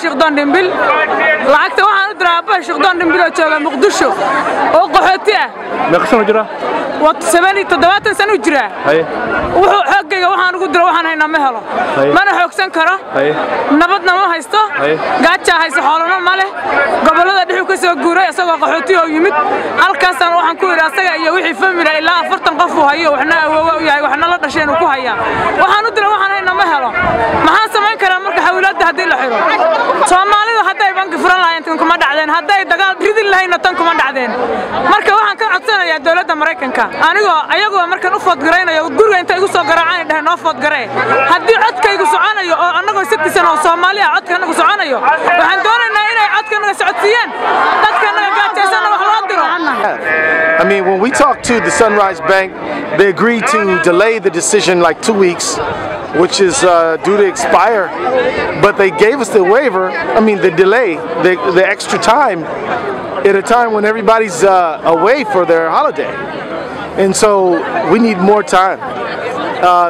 شيخدان دمبل لعكت waxaan u diraa Sheekhdaan Dambilo jooga Muqdisho oo qaxooti ah meeqsan jira waa 77 sano jira wuxuu xoogayga waxaan ugu diraa waxaan haynaa ma helo mana xoogsan karo nabadna ma haysto gaaja hayso xoolana ma leh gobolada dhixu ka soo guuray asagoo qaxooti oo yimid halkaasaan waxaan ku yiraahdaa asaga iyo wixii family ilaa 40 qof uu hayo waxna awoow u yahay waxna la dhasheen uu ku hayaa waxaan u diraa waxaan haynaa ma helo maxaa sameyn karaa marka xawilada hadii la xiro Soomaalidu haday bank furan lahayn tan kuma dhacdeen haday dagaal ridin lahayn tan kuma dhacdeen marka waxaan ka codsanayaa dawladda Mareykanka ayagoo markan u foodgareynayo guriga inta igu soo garaacay dhahay noo foodgarey hadii codkaygu soconayo oo anagoo citizen oo Soomaaliya codkanagu soconayo waxaan doonaynaa inay codkanaga socodsiiyaan dadkanaga gaajaysan wax loo diro I mean, when we talked to the Sunrise Bank, they agreed to delay the decision like 2 weeks, which is due to expire, but they gave us the waiver, I mean the delay, the extra time at a time when everybody's away for their holiday. And so we need more time.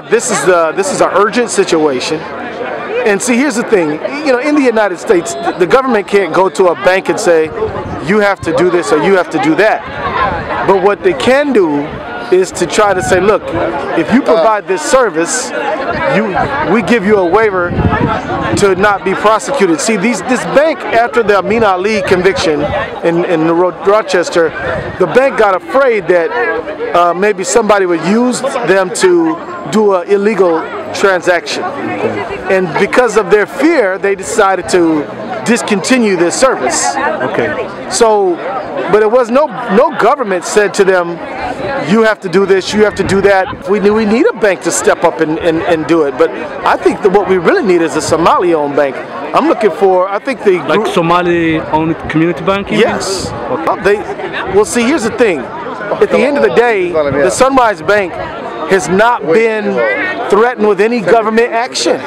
This is an urgent situation. And see, here's the thing, you know, in the United States, the government can't go to a bank and say, you have to do this or you have to do that. But what they can do is to try to say, look, if you provide this service, we give you a waiver to not be prosecuted. See, this bank, after the Amin Ali conviction in Rochester, the bank got afraid that maybe somebody would use them to do an illegal transaction. And because of their fear, they decided to discontinue this service. Okay. So, but it was no government said to them, you have to do this, you have to do that. We need a bank to step up and do it. But I think that what we really need is a Somali-owned bank. I'm looking for, I think the like Somali-owned community bank? Yes. Okay. Well, see, here's the thing. At the end of the day, the Sunrise Bank has not been threatened with any government action.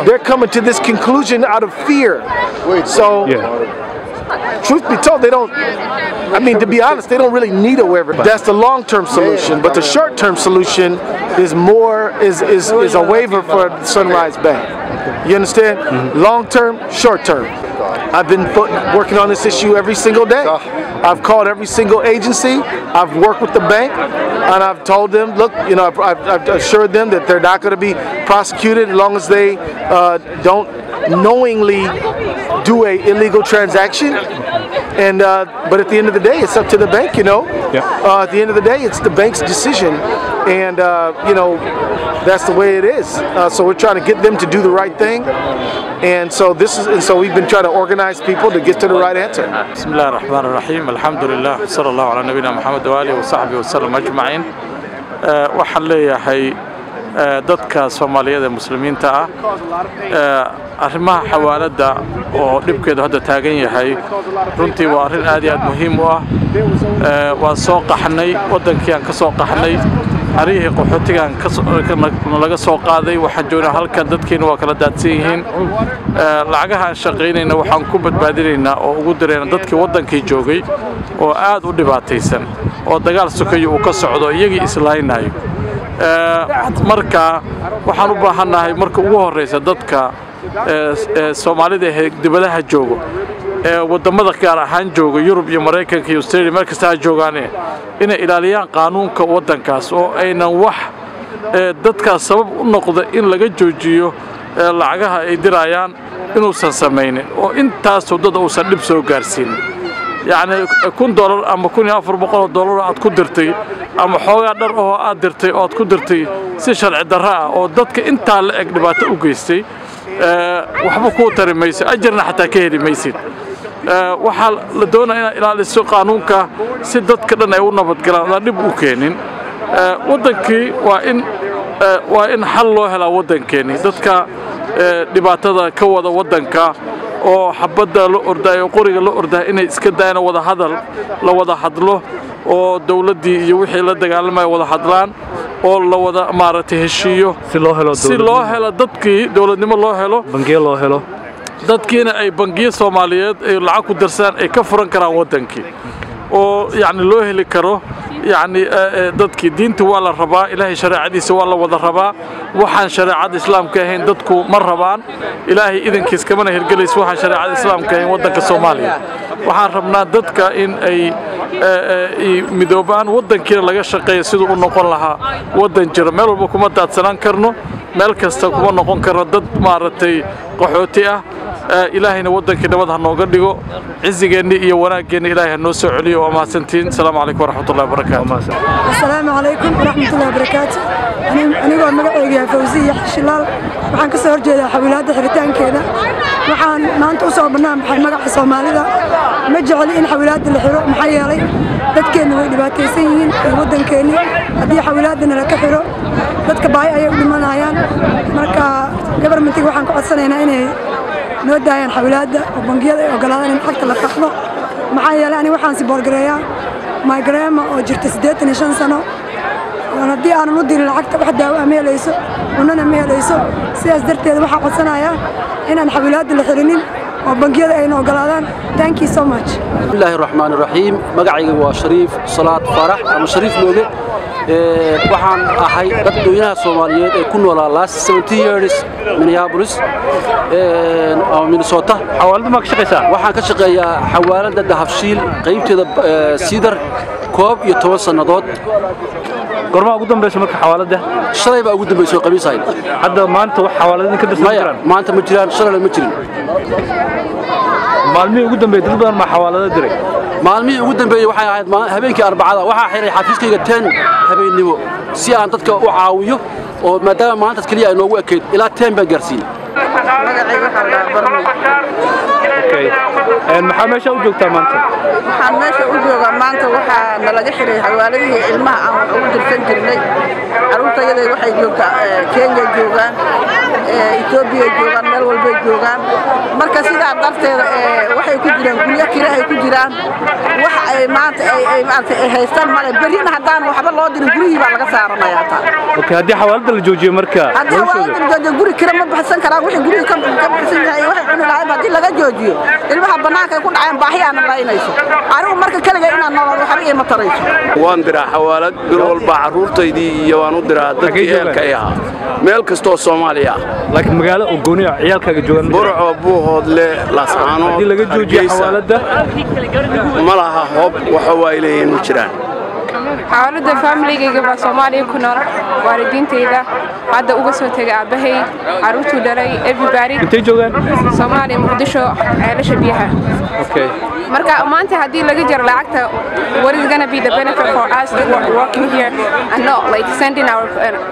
They're coming to this conclusion out of fear. So, truth be told, they don't, I mean, to be honest, they don't really need a waiver. That's the long-term solution, but the short-term solution is a waiver for Sunrise Bank. You understand? Long-term, short-term. I've been working on this issue every single day. I've called every single agency. I've worked with the bank, and I've told them, look, you know, I've assured them that they're not going to be prosecuted as long as they don't knowingly do a illegal transaction. And but at the end of the day, it's up to the bank, you know. At the end of the day, it's the bank's decision, and you know, that's the way it is. So we're trying to get them to do the right thing, and so we've been trying to organize people to get to the right answer. Bismillah ar-Rahman ar-Rahim. Alhamdulillah. Sallallahu ala nabina Muhammad wa alihi wa sahbihi wa sallam ajma'in. Waxaan leeyahay dadka Soomaaliyeed ee muslimiinta ah arrimaha xawaalada oo dhibkeedu hadda taagan yahay runtii waa arrin aad iyo aad muhiim u ah waan soo qaxnay wadankii aan ka soo qaxnay arihii qaxootigan laga soo qaaday waxaan joognaa halkan dadkeena waa kala daadsan yihiin lacagaha aan shaqaynayna waxaan ku badbaadinaynaa oo ugu dirayna dadkii wadankii joogay oo aad u dhibaataysan oo dagaal sokayo uu ka socdo iyagii islaaynayo marka waxaan u baahanahay marka ugu horeysa dadka Soomaalida ee dibadaha joogo wadamada gaar ahaan jooga Yurub iyo Mareykanka iyo Australia meel kasta joogaan inay ilaaliyaan qaanuunka wadankaas oo aynan wax dadka sabab u noqdo in laga joojiyo lacagaha ay dirayaan inuusan sameeynin oo intaas dad uusan dhib soo gaarsiin يعني $1 أما $400 aad ku dirtay ama xoogaa dhar oo aad dirtay oo aad ku dirtay si sharci darro ah oo dadka inta la eg dhibaato u geystay waxba ku tarimayso ajarna xataa ka heli maysid waxa la doonayaa in ilaaliso qaanuunka si dadka dhan ay u nabad galaan dib u keenin wadankii waa in xal loo helaa wadankeeni dadka dhibaatada ka wada wadanka oo xabadda la ordayo qoriga la ordayo inay iska daayaan wada hadlo oo dawladdii iyo wixii la dagaalamaya wada hadlaan oo la wada maaragtay heshiiyo si loo helo dadkii dawladnimo loo helo bangiyo loo helo dadkiina ay bangiyo Soomaaliyeed ay lacag ku darsan ay ka furan karaan wadankii oo yani loo heli karo يعني dadkii diinta waa la rabaa ilaahay shariicadiisa waa la wada rabaa waxaan shariicada islaamka ahayn dadku ma rabaan ilaahay idinkiis kamana hirgelayso waxaan shariicada islaamka ahayn wadanka Soomaaliya waxaan rabnaa dadka in ay midoobaan wadankiina laga shaqeeyo sidoo uu noqon lahaa wadan jira meel walba kuma daadsanaan karno meel kasta kuma noqon karno dad maaragtay qaxooti ah ilaahayna wadankii nabad ha nooga dhigo cizigeeni iyo wanaageeni ilaahay noo soo celiyo waa mahadsantiin assalaamu calaykum waraxmatullaahi wabarakaatuh assalaamu calaykum waraxmatullaahi wabarakaatuh anigoo magacayga Fawziya Xishilaal waxaan ka soo horjeedaa xawilaadda xiritaankeeda waxaan maanta u soo bannaanbaxay magaca Soomaalida ma jeceli in xawilaadda la xiro maxaa yeelay dadkeena way dhibaataysan yihiin wadankeena haddii xawilaadana la ka xiro dadka baahi ayay u dhimanayaan marka governmentiga waxaan ku codsanaynaa inay noo daayaan xawilaadda oo bangiyada ay ogolaadaan in lacagta la qaxdo maxaa yeelay aniga waxaan si boorgareeyaa migraine oo jirta 85 sano oo haddii aanan u dirin lacagta wax daawo ma helayso cunana ma helayso sidaas darteed waxaan codsanayaa inaan xawilaadda la xirinin oo bangiyada ay noo ogolaadaan thank you so much bismillaahi raxmaani raxiim magacayga waa Shariif Salaad Farax ama Shariif Mooge waxaan ahay dadweynaha Soomaaliyeed ee ku noolaa last 70 years Minneapolis Minnesota xawaalada ma ka shaqeysaa waxaan ka shaqeeyaa xawaalada Dahabshiil qaybteeda Cedar koob iyo 10 sanadood gorma ugu dambeysay marka xawaalada shalay baa ugu dambeysay qamiisayn hadda maanta wax xawaalada ka dirsan jiraan maanta ma jiraan shalay ma jirin maalmihii ugu dambeeyay dad badan ma xawaalada diray maalmihii ugu dambeeyay waxay ahayd habeenkii Arbacada waxa xiray xafiiskayga 10 habeenimo si aan dadka u caawiyo oo maadaama maanta kaliya ay noogu ekeyd ilaa 10 baan gaarsiin magacayga waxa la barno maxaa meesha u joogtaa maanta waxaan meesha u joogaa maanta waxaa nalaga xiray xawaaladihii ilmaha aan wax ugu dirsan jirnay caruurtayada waxay joogtaa Kenya joogaan Ethiopia joogaan meel walba joogaan marka sidaa darteeda waxay ku jiraan guryo kira ay ku jiraan wax ay maanta ay haystaan male berina hadaan waxba loo dirin guriyii baa laga saaranayaa taa okay hadii xawaalada la joojiyo marka hadii guri kira ma baxsan karaan wixii guriga ka baxsan yahay waxay cuni lahayd hadii laga joojiyo ilmaha banaanka ku dhaceen baahi aan lahaynayso anigu marka kaliya inaan nolol waxba ay ma tarayso waan diraa xawaalad bil walba caruurtaydii iyo waan u diraa dadkii eelka ay ahaa meel kastoo Soomaaliya laakiin magaalo oo gooniya ciyaalkaaga joogan burco buuhoodle laascaano hadii laga joojiyo xawaalada ma laha hoob waxa way leeyeen ma jiraan xawaalada family-gayga baa Soomaaliya ku nool waalidiintayda hadda uga soo tagay aabahay caruurtu dhalay everybody intee joogan Soomaaliya Muqdisho ceelasha biyaha okay marka maanta hadii laga jaro lacagta what is going to be the benefit for us working here and not like sending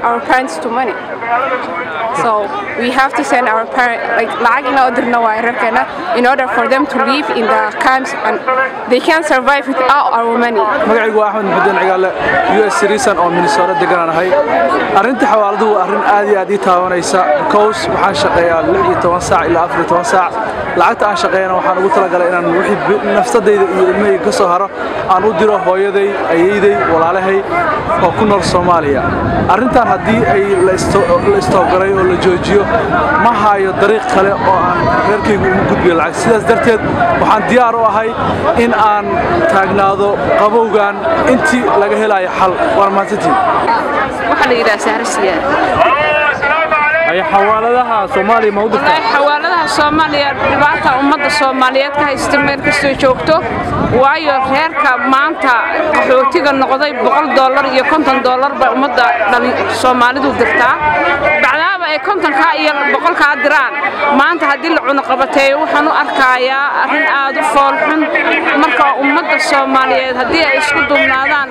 our parents to money so we have to send our parents like lacagna odirna waa rabkana in order for them to live in the camps and they can't survive without our money magacaygu waa Axmed Maxamed Cigaale US citizen oo Minnesota degananahay arinta xawaaladu waa arin aad iyo aad ii taabanaysa because waxaan shaqeeyaa 16 saac ilaa 14 saac lacagta aan shaqeeyana waxaan ugu talagalay inaan wixii nafsadayda iyo ilmahayga ka soo haro aan u diro hooyaday ayeeyaday walaalahay oo ku nool Soomaaliya arintan hadii ay la istoogaray oo la joojiyo ma hayo dariiq kale oo aan reerkaygu ugu gudbiyo lacag sidaas darteed waxaan diyaar u ahay in aan taagnaado qabowgan intii laga helayo xal war maantii waxa la yiraahdaa saarsiya ay xawaaladaha Soomaaliya ma u dirtaa xawaaladaha Soomaaliya dhibaato ummadda Soomaaliyeed ka haysta meel kasta joogto waayo reerka maanta qaxootiga noqday $100 iyo $50 ba ummadda Soomaalidu dirtaa bacdaaba ay 50 ka iyo 100 ka diraan maanta hadii la cuno qabatay waxaan u arkayaa arrin aad u foolxun marka ummadda Soomaaliyeed hadii ay isku duubnaadaan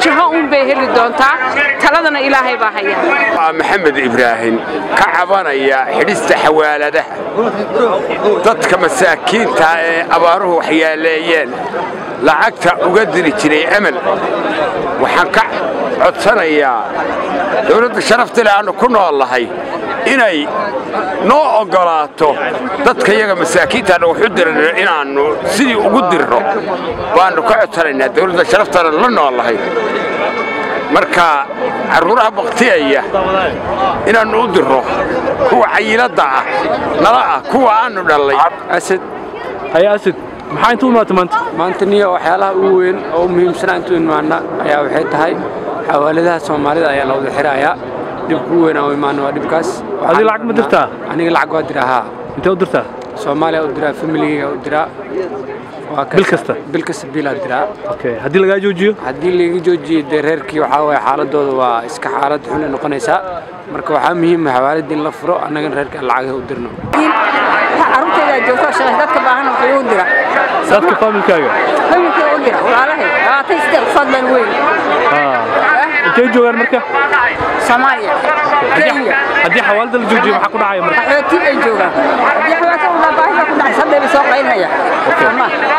jaho bay heli doontaa taladana Ilaahay baa haya Maxamed Ibrahim ka cabanaya xidhista xawaaladaha dadka masaakiinta ee abaaruhu waxyaaleeyeen lacagta uga diri jiray amal waxaan ka codsanayaa dawladda sharafta leh aan ku noolahay inay noo ogolaato dadka iyaga masaakiinta wuxuu diray inaanu sidii ugu dirro baanu ka codsanaynaa dawladda sharaftana la noolahay marka caruuraha baqtiyaya inaanu u dirro kuwa cayilada ah nala ah kuwa aanu dhalay asad maxaa intuu maanta niyo waxyaalaha ugu weyn oo muhiimsan intuu imaana ayaa waxay tahay xawaaladaha Soomaalida ayaa la wada xiraaya dibku weyn oo imaana waa dibkaas adiga lacag ma dirtaa aniga lacag waa diraa intee u dirtaa Soomaaliya u diraa family-ga u diraa bil kasta bila diraa okay hadii laga joojiyo reerkii waxa way xaaladooda waa iska xaalad xun noqonaysa marka waxa muhiim ah xawaalad in la furo anaga reerka lacag u dirno carruurtayda joogto shaqada dadka baahan waxay u dira dadka familkaaga u dira walaalahay labaatan saddex fadlan weyn intee joogaan marka Soomaaliya Kenya haddii xawaalada la joojiyo waxa ku dhacaya marka xootii ay joogaan haddii xawaalada una baahi ku dhacay saddex soo qaynaya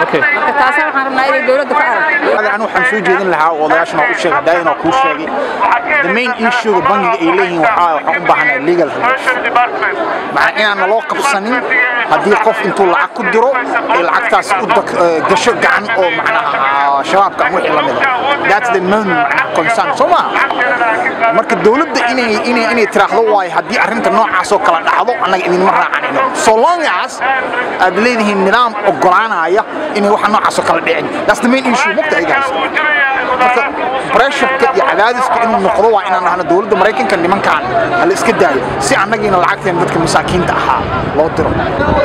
okay marka taas waxaan rabnaa inay dawladda ka aragto أنا waxaan soo jeedin lahaa odayaashana u sheegay daayina ku sheegay the main issue bangiga ay leeyihiin waxaan u baahanay legal macna inaan loo qabsanin haddii qof intuu lacag ku diro ay lacagtaas u gasho gacan oo macnaha shabaabka ama wixii la mid ah that's the main concern Soma marka dawladda inay tiraahdo waay haddii arrinta noocaas oo kala dhacdo anaga idin ma raacanayno so long as aad leedihiin nidaam ogolaanaya inay wax noocaas oo kala dhicin that's the main issue mugta ay gaas marka pressure-ka iyo cadaadiska inuu noqdo waa inaan nahno dawladda Mareykanka nimankan hal iska daayo si annagiina lacagteen dadka masaakiinta ahaa loo diro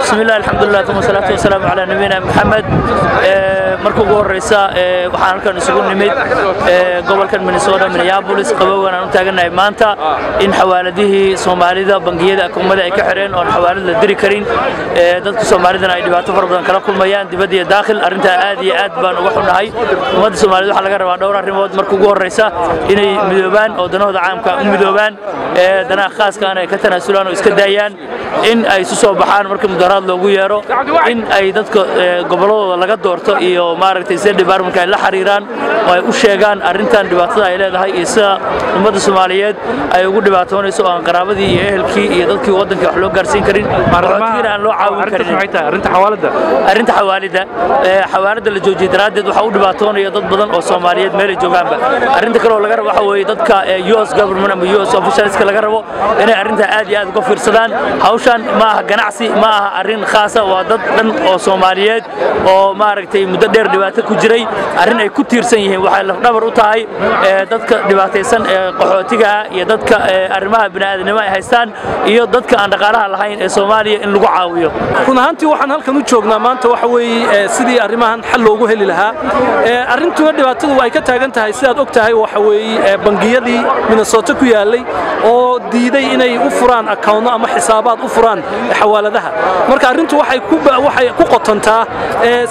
bismillaah alxamdulillaah thumma salaatu wasalaamu calaa nabiyina Muhammad markuu ugu horeysa waxaan halkan isugu nimid gobolkan Minnesota Minneapolis qabowgan aan u taaganahay maanta in xawaaladihii Soomaalida bangiyada akoomada ay ka xireen oo xawaalad la diri karin dadka Soomaalidana ay dhibaato fara badan kala kulmayaan dibadda iyo dakhil arrinta aad iyo aad baan uga xunahay ummadda Soomaalida waxa laga rabaa dhowr arrimood markuu ugu horeysa inay midoobaan oo danahooda caamka u midoobaan danaha khaaska ah ay ka tanaasulaan oo iska daayaan in ay soo baxaan marka mudaharaad loogu yeero in ay dadka goboladooda laga doorto iyo maaragtay sida department ay la xiriiraan oo ay u sheegaan arrintan dhibaatada ay leedahay iyo sida ummadda Soomaaliyeed ay ugu dhibaatoonayso oo aan qaraabadii iyo ehelkii iyo dadkii waddanka wax loo gaarsiin karin marmarkiina aan loo caawin karin arrinta xawaalada la joojiyay daraadeed waxa u dhibaatoonaya dad badan oo Soomaaliyeed meel ay joogaanba arrinta kale oo laga rabo waxa weeye dadka US government ama US officials laga rabo inay arrinta aad iyo aad uga fiirsadaan hawshan ma aha ganacsi ma aha arrin khaas ah waa dad dhan oo Soomaaliyeed oo maaragtay muddo dheer dhibaato ku jiray arrin ay ku tiirsan yihiin waxa la dhabar u tahay dadka dhibaataysan ee qaxootiga iyo dadka arrimaha bini'aadanimo ay haystaan iyo dadka aan dhaqaalaha lahayn ee Soomaaliya in lagu caawiyo kun ahaantii waxaan halkan u joognaa maanta waxa weeye sidii arrimahan xal loogu heli lahaa arrintu dhibaatadu ay ka taagan tahay sidaad og tahay waxa weeye bangiyadii Minnesota ku yaalay oo diiday inay u furaan account ama xisaabaad u furaan xawaaladaha marka arrintu waxay ku qotontaa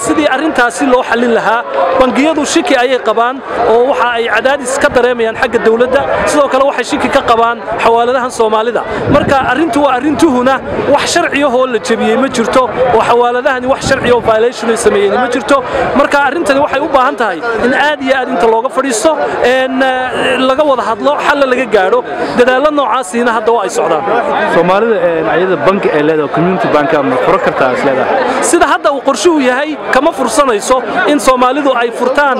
sidii arrintaasi loo xalin lahaa bangiyadu shiki ayay qabaan oo waxa ay cadaadis ka dareemayaan xagga dawladda sidoo kale waxay shiki ka qabaan xawaaladahan Soomaalida marka arrintu waa arrintuhuna wax sharci ah oo la jabiyay ma jirto oo xawaaladahani wax sharci ah oo violation ay sameeyeen ma jirto marka arrintani waxay u baahan tahay in aad iyo aad inta looga fadhiisto laga wada hadlo xal laga gaaro dadaalo noocaasina hadda waa ay socdaan Soomaalida ayada bank ay leedahay community bank ama furo kartaa isleedahay sida hadda uu qorshuhu yahay kama fursanayso in Soomaalidu ay furtaan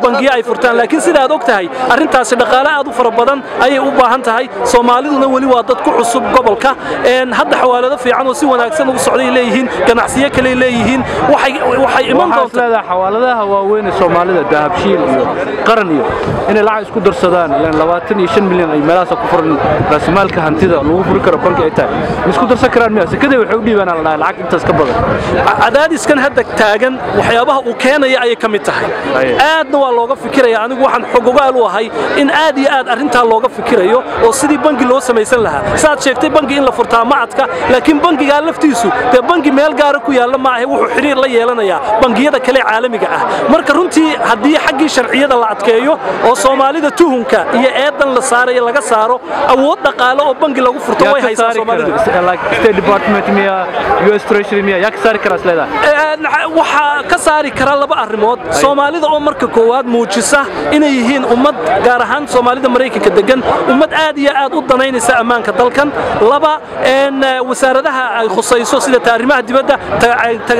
bangiyo ay furtaan laakiin sida aad og tahay arrintaasi dhaqaale aad u fara badan ayay u baahan tahay Soomaaliduna wali waa dad ku cusub gobolka hadda xawaalado fiican oo si wanaagsan ugu socday leeyihiin ganacsiyo kale leeyihiin waxay iman doontaa xawaaladaha waaweyn ee Soomaalida dahabshiil iyo qaran iyo inay lacag isku darsadaan 25 milyan ay meelaha ku furan raasmaalka hantida lagu furi karo bank ay tahay isku darsan karaan miyaa sakada waxay u dhiibaan lacag intaas ka badan cadaadiskan hadda taagan waxyaabaha uu keenaya ay ka mid tahay aadna waa looga fikiraya anigu waxaan xogogaal u ahay in aad iyo aad arrinta looga fikirayo oo sidii bangi loo samaysan lahaa saad sheegtay bangi in la furtaa macadka laakiin bangiga laftiisu ee bangi meel gaar ah ku yaala ma aha wuxuu xiriir la yeelanayaa bangiyada kale caalamiga ah marka runtii haddii xaggii sharciyada la adkeeyo oo Soomaalida tuhunka iyo eedan la saarayo laga saaro awood dhaqaale oo bangi lagu furto way haysaa Soomaalidu like State Department miya US Treasury miya yak saari kara sleeda waxa ka saari kara laba arrimood Soomaalida oo marka koowaad muujisa inay yihiin ummad gaar ahaan Soomaalida Mareykanka degan ummad aad iyo aad u danaynaysa ammaanka dalkan laba wasaaradaha ay khusayso sida taarimaha dibadda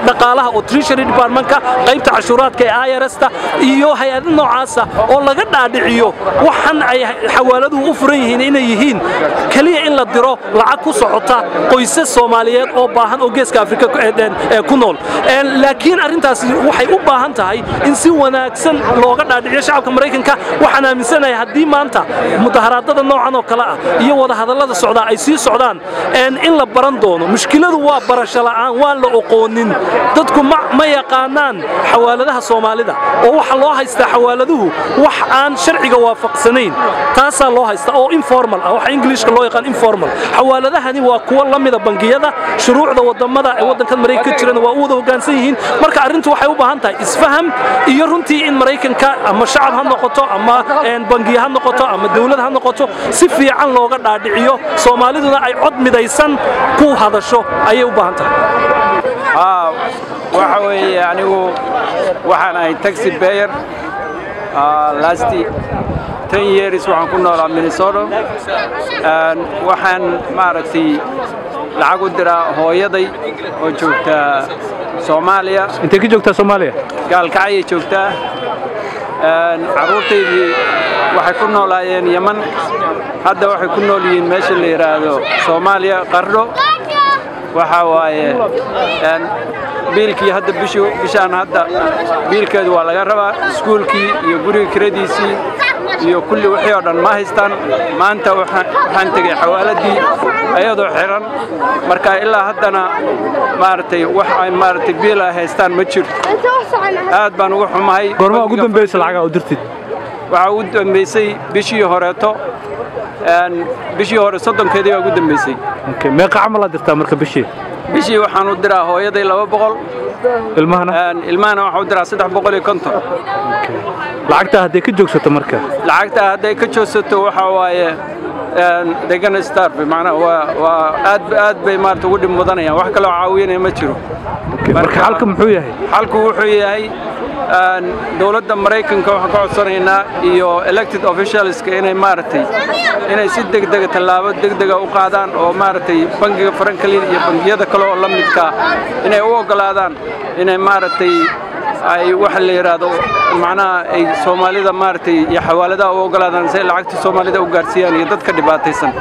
dhaqaalaha oo Treasury Department-ka qaybta cashuuraadka ee IRS-ta iyo hay'adaha noocaas oo laga dhaadhiciyo waxan ay xawaaladuhu u furan yihiin inay yihiin kaliya in la diro lacag ku socota qoysas Soomaaliyeed oo baahan oo geeska Afrika ku nool laakiin arintaasi waxay u baahan tahay in si wanaagsan looga dhaadhiciyo shacabka Mareykanka waxaan aaminsanahay haddii maanta mudaharaadada noocan oo kale ah iyo wada hadallada socda ay sii socdaan in la baran doono mushkiladu waa barasho la'aan waa la aqoonin dadku ma yaqaanaan xawaaladaha Soomaalida oo waxa loo haystaa xawaaladuhu wax aan sharciga waafaqsanayn taasa loo haystaa oo informal ah waxa Englishka loo yaqaan informal xawaaladahani waa kuwa la mid ah bangiyada shuruucda wadamada ee wadanka Mareykanka jirana waa u wada hoggaansan yihiin marka arintu waxay u baahan tahay isfaham iyo runtii in Mareykanka ama shacab ha noqoto ama bangiyo ha noqoto ama dawlad ha noqoto si fiican looga dhaadhiciyo Soomaaliduna ay cod midaysan ku hadasho ayay u baahan tahay waxa weeye anigu waxaan ahay taxi payer last 10 years waxaan ku noolaa Minnesota waxaan maaragtay lacag u diraa hooyaday oo joogta Soomaaliya intee ka joogtaa Soomaaliya gaalkacay joogtaa caruurtaydii waxay ku noolaayeen Yemen hadda waxay ku nool yihiin meesha la yiraahdo Soomaaliya Qardho waxa waaye biilkii hadda bishaan hadda biilkeedu waa laga rabaa iskuulkii iyo guriga kiradiisii iyo kulli wixii oo dhan ma haystaan maanta waxaan tagay xawaaladii ayadoo xiran marka ilaa haddana maartay wax ay maartay biil ay haystaan ma jiro aad baan ugu xumahay goorma ugu dambeysay lacag u dirtid waxa ugu dambeysay bishii horeeto bishii hore 30keedii ugu dambeysay okay meeqa amal dirtaa marka bishii waxaan u diraa hooyaday 200 ilmahana waxaan u diraa 350 okay lacagta haday ka joogsato marka lacagta haday ka joogsato waxa waaye degan starf macnaha waa aad bay maarta ugu dhib mudanayaan wax kale oo caawinaya ma jiro marka halka muxuu yahay halku wuxuu yahay dawladda Mareykanka waxa ka codsanaynaa iyo elected officials inay maartay inay si degdeg tallaabo degdeg u qaadaan oo maartay bangiga Franklin iyo bangiyada kale oo la midka inay u ogolaadaan inay maartay ay wax la yiraahdo macnaha ay Soomaalida maartay iyo xawaaladaha u ogolaadaan si lacagta Soomaalida u gaarsiiyaan iyo dadka dhibaataysan